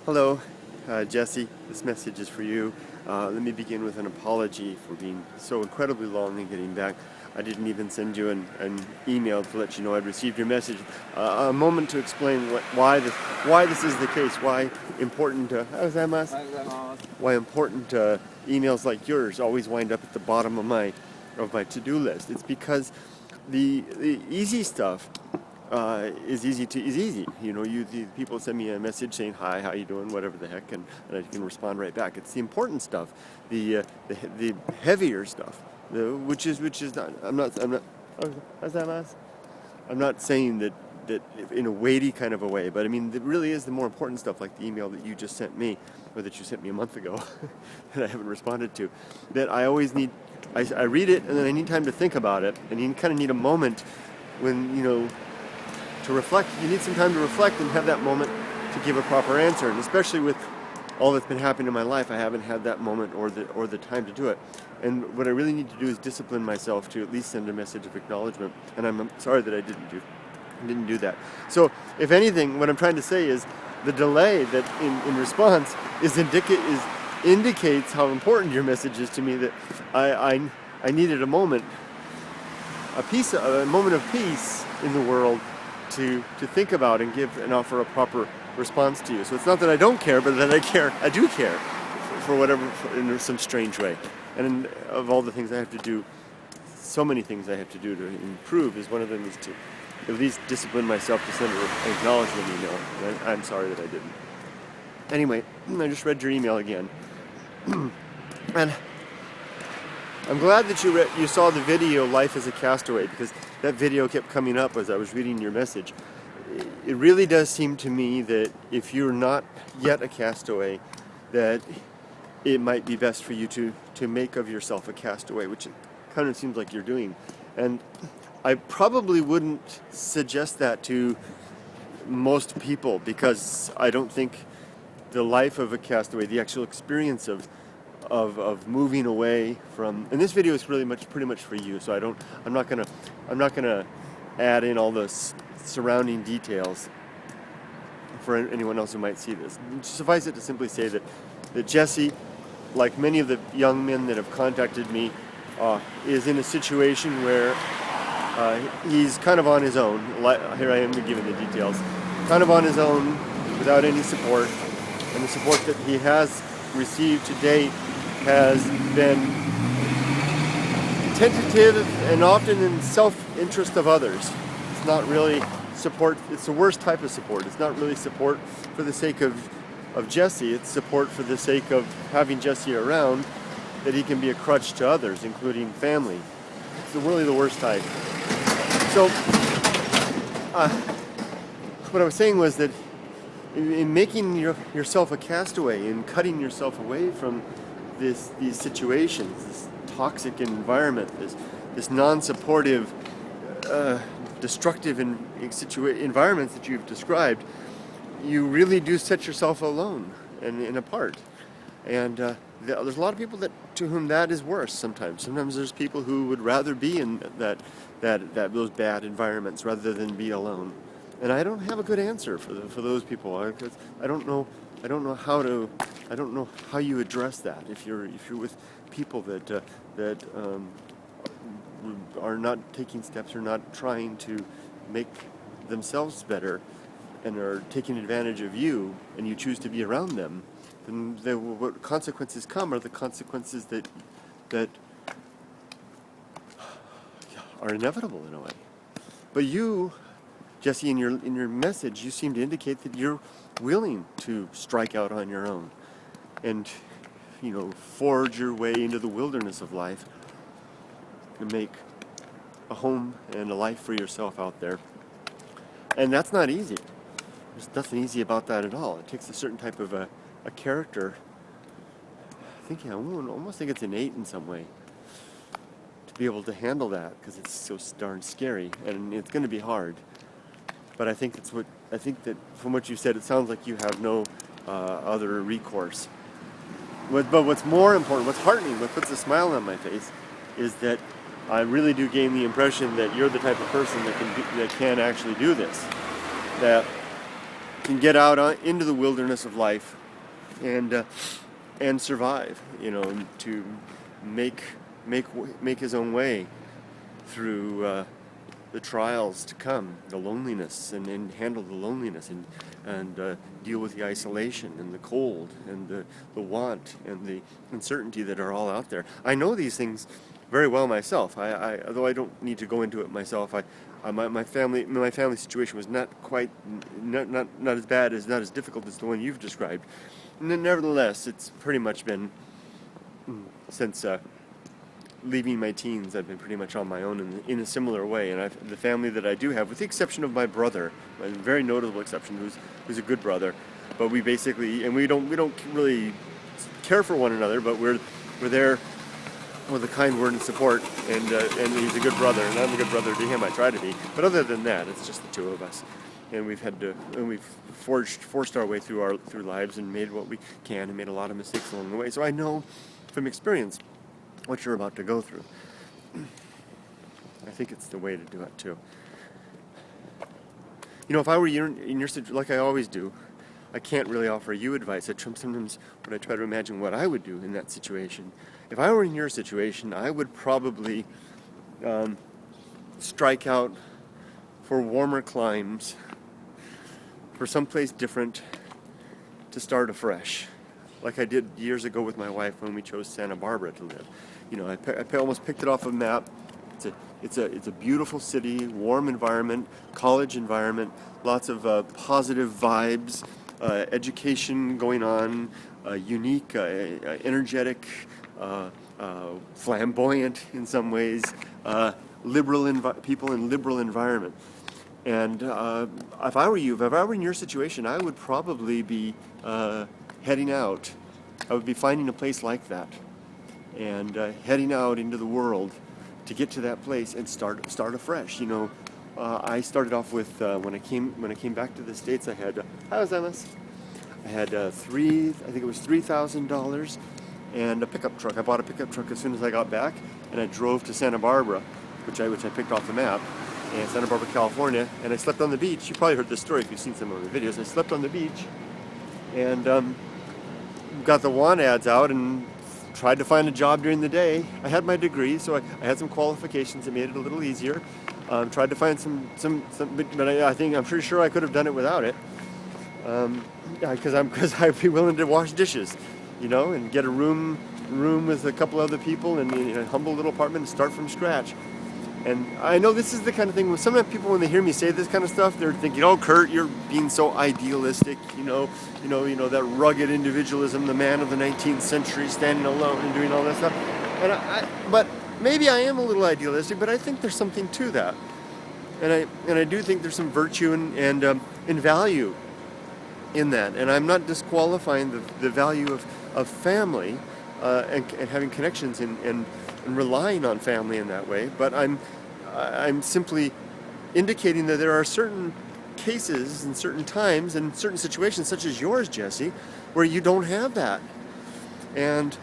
Hello, Jesse. This message is for you. Let me begin with an apology for being so incredibly long in getting back. I didn't even send you an email to let you know I'd received your message. A moment to explain why this is the case. Why important. Why important emails like yours always wind up at the bottom of my to-do list. It's because the easy stuff is easy. You know, the people send me a message saying hi, how you doing, whatever the heck, and I can respond right back. It's the important stuff, the heavier stuff, which is not. I'm not. How's that, Mass? I'm not saying that in a weighty kind of a way, but I mean, it really is the more important stuff, like the email that you just sent me, or that you sent me a month ago, that I haven't responded to. That I always need. I read it, and then I need time to think about it, and you kind of need a moment when to reflect. You need some time to reflect and have that moment to give a proper answer. And especially with all that's been happening in my life, I haven't had that moment or the time to do it. And what I really need to do is discipline myself to at least send a message of acknowledgement. And I'm sorry that I didn't do that. So if anything, what I'm trying to say is the delay that in response indicates how important your message is to me. That I needed a moment of peace in the world to think about and give and offer a proper response to you. So it's not that I don't care, but that I care. I do care for whatever, in some strange way. And of all the things I have to do, so many things I have to do to improve, is one of them is to at least discipline myself to send an acknowledgement email. And I'm sorry that I didn't. Anyway, I just read your email again. And I'm glad that you saw the video Life as a Castaway, because that video kept coming up as I was reading your message. It really does seem to me that if you're not yet a castaway, that it might be best for you to make of yourself a castaway, which it kind of seems like you're doing. And I probably wouldn't suggest that to most people, because I don't think the life of a castaway, the actual experience of moving away from, and this video is really pretty much for you, so I'm not gonna add in all the surrounding details for anyone else who might see this. Suffice it to simply say that Jesse, like many of the young men that have contacted me, is in a situation where he's kind of on his own. Here I am giving the details. Kind of on his own, without any support, and the support that he has received to date has been tentative and often in self-interest of others. It's not really support. It's the worst type of support. It's not really support for the sake of Jesse. It's support for the sake of having Jesse around, that he can be a crutch to others, including family. It's really the worst type. So, what I was saying was that in making yourself a castaway, in cutting yourself away from these situations, this toxic environment, this non-supportive, destructive environments that you've described, you really do set yourself alone and apart. And there's a lot of people to whom that is worse. Sometimes there's people who would rather be in those bad environments rather than be alone. And I don't have a good answer for those people. I don't know how you address that. If you're with people that are not taking steps, or not trying to make themselves better, and are taking advantage of you, and you choose to be around them, then what consequences come are the consequences that are inevitable in a way. But you, Jesse, in your message, you seem to indicate that you're willing to strike out on your own and forge your way into the wilderness of life and make a home and a life for yourself out there. And that's not easy. There's nothing easy about that at all. It takes a certain type of a character. I almost think it's innate in some way to be able to handle that, because it's so darn scary and it's going to be hard. But I think that from what you said, it sounds like you have no other recourse. But what's more important, what's heartening, what puts a smile on my face, is that I really do gain the impression that you're the type of person that can actually do this. That can get out into the wilderness of life and survive, to make his own way through the trials to come, the loneliness, and handle the loneliness, and deal with the isolation and the cold and the want and the uncertainty that are all out there. I know these things very well myself. Although I don't need to go into it myself. My family situation was not as bad, not as difficult as the one you've described. Nevertheless, it's pretty much been since leaving my teens. I've been pretty much on my own in a similar way. And the family that I do have, with the exception of my brother, a very notable exception, who's a good brother, but we basically, and we don't really care for one another, but we're there with a kind word and support, and he's a good brother, and I'm a good brother to him. I try to be, but other than that, it's just the two of us, and we've forced our way through lives and made what we can, and made a lot of mistakes along the way. So I know from experience what you're about to go through. I think it's the way to do it too. If I were in your situation, like I always do, I can't really offer you advice. Sometimes when I try to imagine what I would do in that situation, if I were in your situation, I would probably strike out for warmer climes, for someplace different, to start afresh, like I did years ago with my wife when we chose Santa Barbara to live. I almost picked it off a map. It's a beautiful city, warm environment, college environment, lots of positive vibes, education going on, unique, energetic, flamboyant in some ways, liberal people in liberal environment. And if I were you, if I were in your situation, I would probably be heading out. I would be finding a place like that, and heading out into the world to get to that place and start afresh. I started off with when I came back to the States. I had I had $3,000 and a pickup truck. I bought a pickup truck as soon as I got back, and I drove to Santa Barbara, which I picked off the map, in Santa Barbara, California, and I slept on the beach. You probably heard this story if you've seen some of the videos. I slept on the beach, and got the want ads out and tried to find a job during the day. I had my degree, so I had some qualifications that made it a little easier. Tried to find some but I'm pretty sure I could have done it without it. Because I'd be willing to wash dishes, and get a room with a couple other people in a humble little apartment and start from scratch. And I know this is the kind of thing, sometimes people, when they hear me say this kind of stuff, they're thinking, "Oh, Kurt, you're being so idealistic, that rugged individualism, the man of the 19th century, standing alone and doing all that stuff." But maybe I am a little idealistic, but I think there's something to that, and I do think there's some virtue and value in that, and I'm not disqualifying the value of family and having connections and relying on family in that way, but I'm simply indicating that there are certain cases and certain times and certain situations, such as yours, Jesse, where you don't have that. And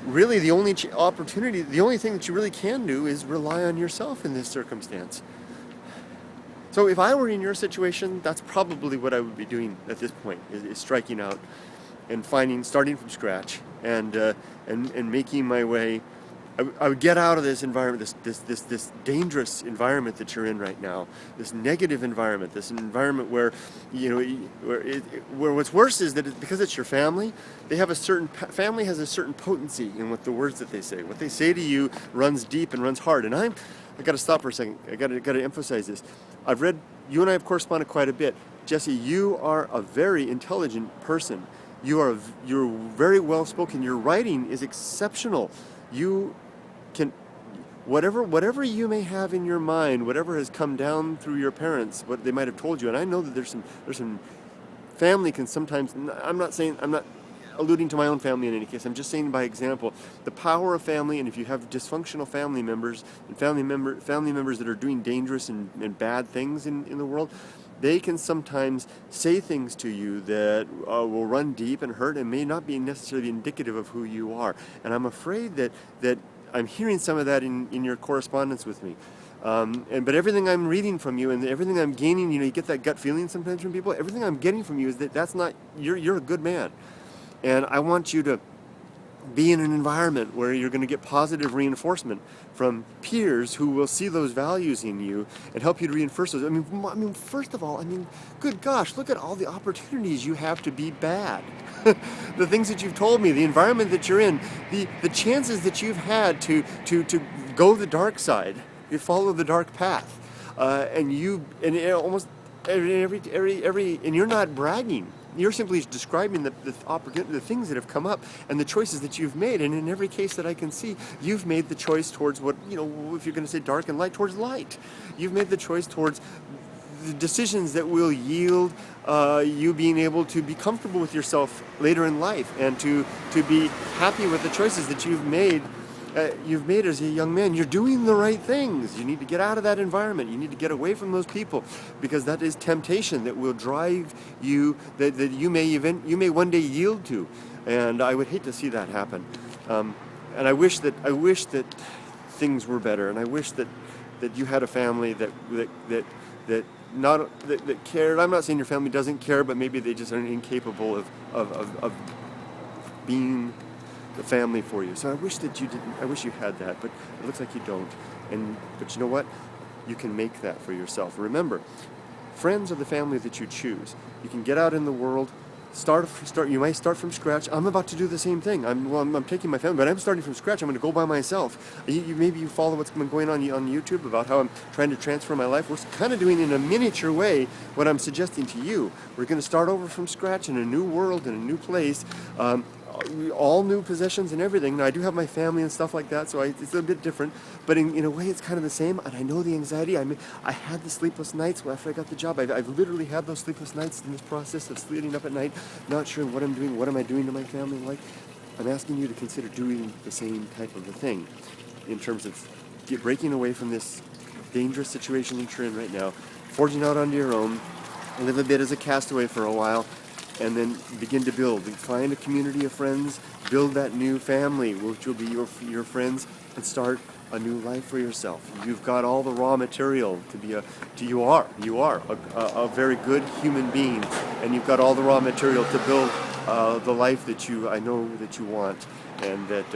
really the only opportunity, the only thing that you really can do is rely on yourself in this circumstance. So if I were in your situation, that's probably what I would be doing at this point, is striking out and starting from scratch and making my way. I would get out of this environment, this dangerous environment that you're in right now, this negative environment, this environment where where what's worse is that because it's your family, family has a certain potency in what the words that they say. What they say to you runs deep and runs hard. And I got to stop for a second. I got to emphasize this. You and I have corresponded quite a bit. Jesse, you are a very intelligent person. You're very well spoken. Your writing is exceptional. You can, whatever you may have in your mind, whatever has come down through your parents, what they might have told you, and I know that there's some family can sometimes. I'm not alluding to my own family in any case. I'm just saying by example, the power of family, and if you have dysfunctional family members and family members that are doing dangerous and bad things in the world, they can sometimes say things to you that will run deep and hurt and may not be necessarily indicative of who you are. And I'm afraid that I'm hearing some of that in your correspondence with me. But everything I'm reading from you and everything I'm gaining, you get that gut feeling sometimes from people. Everything I'm getting from you is that that's not, you're a good man. And I want you to be in an environment where you're going to get positive reinforcement from peers who will see those values in you and help you to reinforce those. I mean, first of all, good gosh, look at all the opportunities you have to be bad. The things that you've told me, the environment that you're in, the chances that you've had to go the dark side, you follow the dark path, and almost every, and you're not bragging. You're simply describing the opportunity, the things that have come up, and the choices that you've made. And in every case that I can see, you've made the choice towards what, if you're going to say dark and light, towards light. You've made the choice towards the decisions that will yield you being able to be comfortable with yourself later in life, and to be happy with the choices that you've made. As a young man. You're doing the right things. You need to get out of that environment. You need to get away from those people, because that is temptation that will drive you, that you may one day yield to. And I would hate to see that happen. And I wish that things were better. And I wish that you had a family that cared. I'm not saying your family doesn't care, but maybe they just are incapable of being the family for you. So I wish that you didn't. I wish you had that, but it looks like you don't. But you know what? You can make that for yourself. Remember, friends are the family that you choose. You can get out in the world. You might start from scratch. I'm about to do the same thing. I'm taking my family, but I'm starting from scratch. I'm going to go by myself. Maybe you follow what's been going on YouTube about how I'm trying to transfer my life. We're kind of doing in a miniature way what I'm suggesting to you. We're going to start over from scratch in a new world, in a new place. All new possessions and everything. Now, I do have my family and stuff like that, so it's a bit different, but in a way it's kind of the same. And I know the anxiety. I had the sleepless nights after I got the job. I've literally had those sleepless nights in this process of sleeping up at night, not sure what I'm doing, what am I doing to my family. I'm asking you to consider doing the same type of a thing in terms of breaking away from this dangerous situation that you're in right now, forging out onto your own, live a bit as a castaway for a while, and then begin to build. Find a community of friends, build that new family, which will be your friends, and start a new life for yourself. You've got all the raw material to be you are a very good human being, and you've got all the raw material to build the life that I know that you want, and that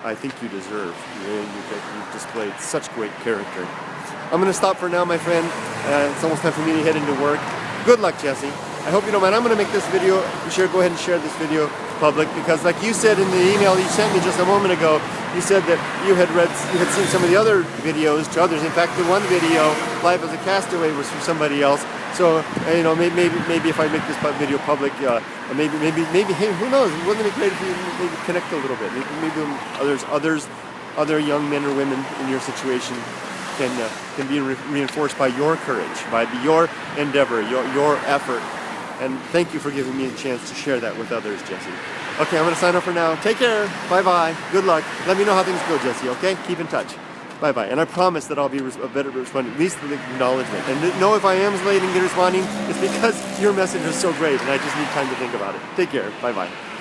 I think you deserve. You've displayed such great character. I'm going to stop for now, my friend. It's almost time for me to head into work. Good luck, Jesse. I hope you don't mind. I'm going to make this video. Go ahead and share this video public, because like you said in the email you sent me just a moment ago, you said that you had seen some of the other videos to others. In fact, the one video, Life as a Castaway, was from somebody else. So maybe if I make this video public, maybe hey, who knows? Wouldn't it be great if we maybe connect a little bit? Maybe other young men or women in your situation can be reinforced by your courage, by your endeavor, your effort. And thank you for giving me a chance to share that with others, Jesse. Okay, I'm going to sign off for now. Take care. Bye-bye. Good luck. Let me know how things go, Jesse, okay? Keep in touch. Bye-bye. And I promise that I'll be a better responding, at least for the acknowledgement. And know if I am late in responding, it's because your message is so great and I just need time to think about it. Take care. Bye-bye.